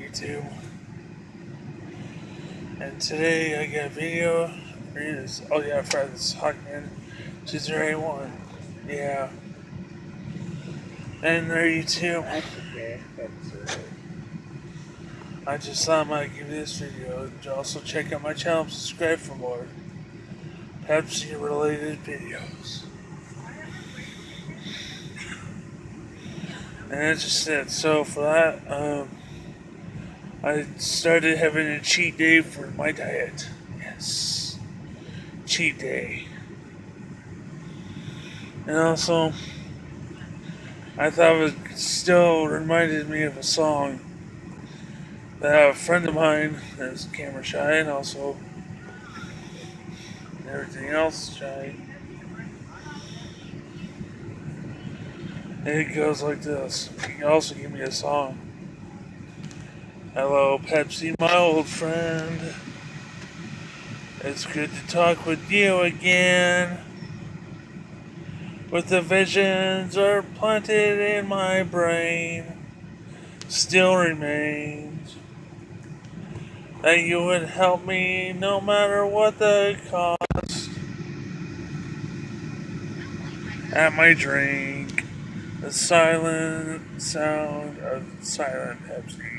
YouTube. And today I got a video. Oh yeah, Fred's Hawkman 2081. Yeah. And there YouTube. That's okay. That's alright. I just thought I might give you this video. Also check out my channel and subscribe for more Pepsi related videos. And that's just it. So for that, I started having a cheat day for my diet. Yes. Cheat day. And also, I thought it still reminded me of a song that a friend of mine is camera shy and also everything else shy. And it goes like this. You can also give me a song. Hello, Pepsi, my old friend. It's good to talk with you again. With the visions are planted in my brain, still remains that you would help me no matter what the cost. At my drink, the silent sound of silent Pepsi.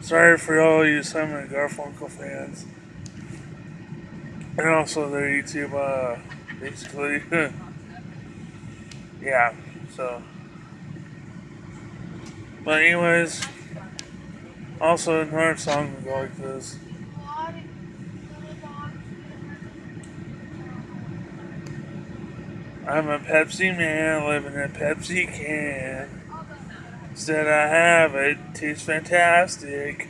Sorry for all you Simon & Garfunkel fans. And also their YouTube, basically. Yeah, so. But anyways, also another song would go like this. I'm a Pepsi man living in a Pepsi can. Instead I have it, tastes fantastic.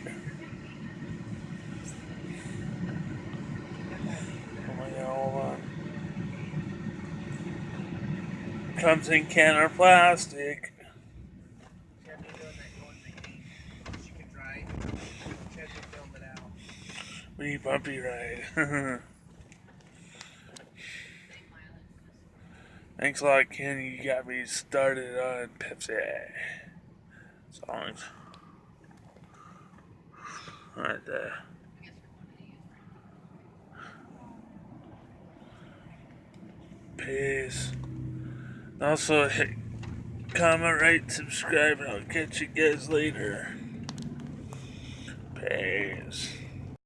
Oh my god, hold on. Comes in can or plastic. We bumpy ride. Thanks a lot, Ken. You got me started on Pepsi songs. Right there. Peace. Also, hit comment, rate, subscribe, and I'll catch you guys later. Peace.